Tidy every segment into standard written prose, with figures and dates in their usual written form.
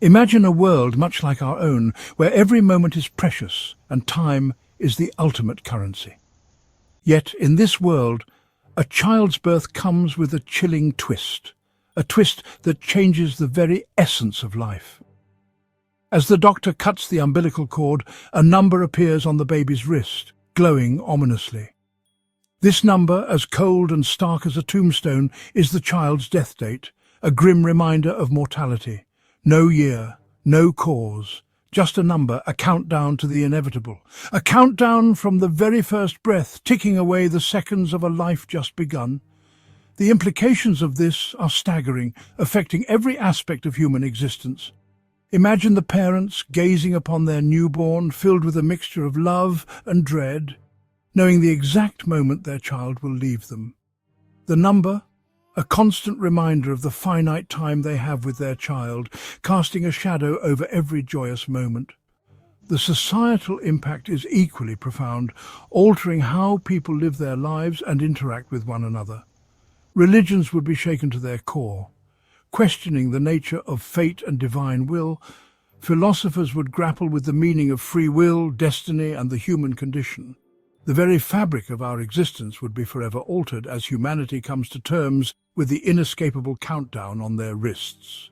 Imagine a world much like our own, where every moment is precious and time is the ultimate currency. Yet in this world, a child's birth comes with a chilling twist, a twist that changes the very essence of life. As the doctor cuts the umbilical cord, a number appears on the baby's wrist, glowing ominously. This number, as cold and stark as a tombstone, is the child's death date, a grim reminder of mortality. No year, no cause, just a number, a countdown to the inevitable. A countdown from the very first breath, ticking away the seconds of a life just begun. The implications of this are staggering, affecting every aspect of human existence. Imagine the parents gazing upon their newborn, filled with a mixture of love and dread, knowing the exact moment their child will leave them. The number, a constant reminder of the finite time they have with their child, casting a shadow over every joyous moment. The societal impact is equally profound, altering how people live their lives and interact with one another. Religions would be shaken to their core. Questioning the nature of fate and divine will, philosophers would grapple with the meaning of free will, destiny, and the human condition. The very fabric of our existence would be forever altered as humanity comes to terms with the inescapable countdown on their wrists.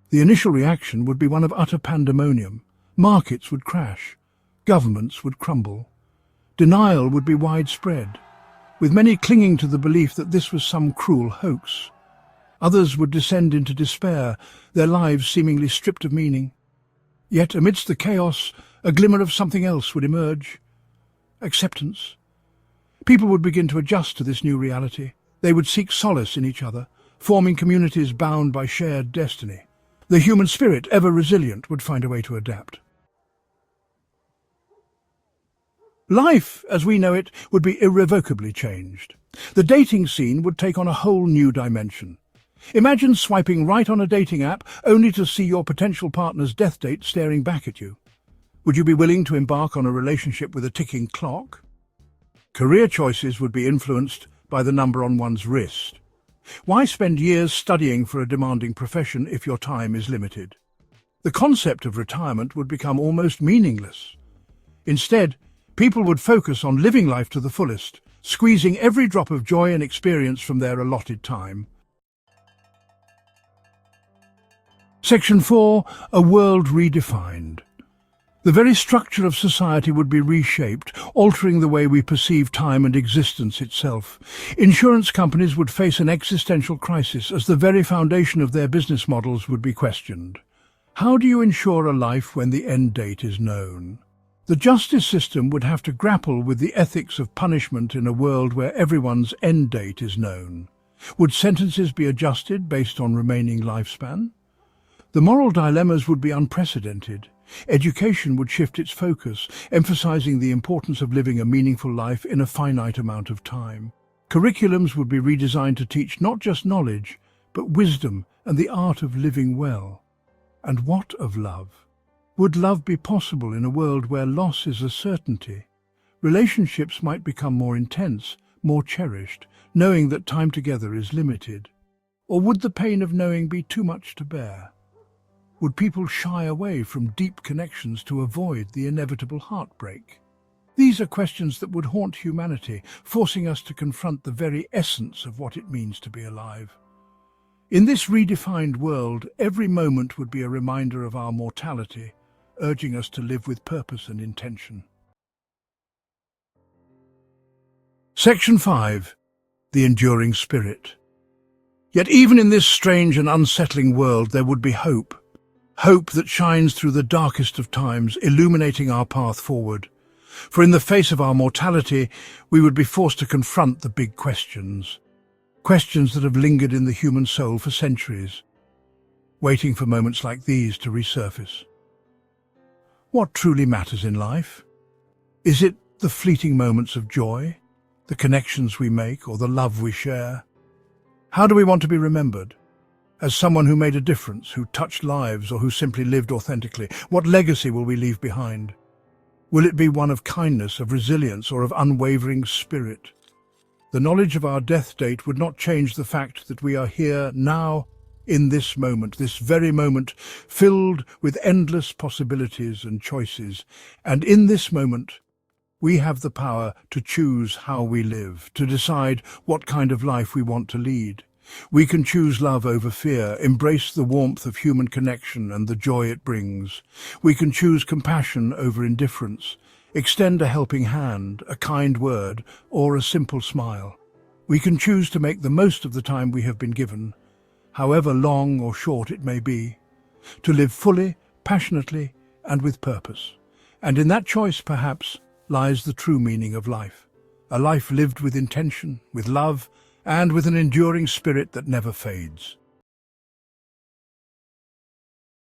The initial reaction would be one of utter pandemonium. Markets would crash. Governments would crumble. Denial would be widespread, with many clinging to the belief that this was some cruel hoax. Others would descend into despair, their lives seemingly stripped of meaning. Yet amidst the chaos, a glimmer of something else would emerge. Acceptance. People would begin to adjust to this new reality. They would seek solace in each other, forming communities bound by shared destiny. The human spirit, ever resilient, would find a way to adapt. Life, as we know it, would be irrevocably changed. The dating scene would take on a whole new dimension. Imagine swiping right on a dating app only to see your potential partner's death date staring back at you. Would you be willing to embark on a relationship with a ticking clock? Career choices would be influenced by the number on one's wrist. Why spend years studying for a demanding profession if your time is limited? The concept of retirement would become almost meaningless. Instead, people would focus on living life to the fullest, squeezing every drop of joy and experience from their allotted time. Section 4. A world redefined. The very structure of society would be reshaped, altering the way we perceive time and existence itself. Insurance companies would face an existential crisis as the very foundation of their business models would be questioned. How do you insure a life when the end date is known? The justice system would have to grapple with the ethics of punishment in a world where everyone's end date is known. Would sentences be adjusted based on remaining lifespan? The moral dilemmas would be unprecedented. Education would shift its focus, emphasizing the importance of living a meaningful life in a finite amount of time. Curriculums would be redesigned to teach not just knowledge, but wisdom and the art of living well. And what of love? Would love be possible in a world where loss is a certainty? Relationships might become more intense, more cherished, knowing that time together is limited. Or would the pain of knowing be too much to bear? Would people shy away from deep connections to avoid the inevitable heartbreak? These are questions that would haunt humanity, forcing us to confront the very essence of what it means to be alive. In this redefined world, every moment would be a reminder of our mortality, urging us to live with purpose and intention. Section 5. The Enduring Spirit. Yet even in this strange and unsettling world there would be hope. Hope that shines through the darkest of times, illuminating our path forward. For in the face of our mortality, we would be forced to confront the big questions. Questions that have lingered in the human soul for centuries, waiting for moments like these to resurface. What truly matters in life? Is it the fleeting moments of joy, the connections we make, or the love we share? How do we want to be remembered? As someone who made a difference, who touched lives, or who simply lived authentically? What legacy will we leave behind? Will it be one of kindness, of resilience, or of unwavering spirit? The knowledge of our death date would not change the fact that we are here now, in this moment, this very moment, filled with endless possibilities and choices. And in this moment, we have the power to choose how we live, to decide what kind of life we want to lead. We can choose love over fear, embrace the warmth of human connection and the joy it brings. We can choose compassion over indifference, extend a helping hand, a kind word, or a simple smile. We can choose to make the most of the time we have been given, however long or short it may be, to live fully, passionately, and with purpose. And in that choice, perhaps, lies the true meaning of life. A life lived with intention, with love, and with an enduring spirit that never fades.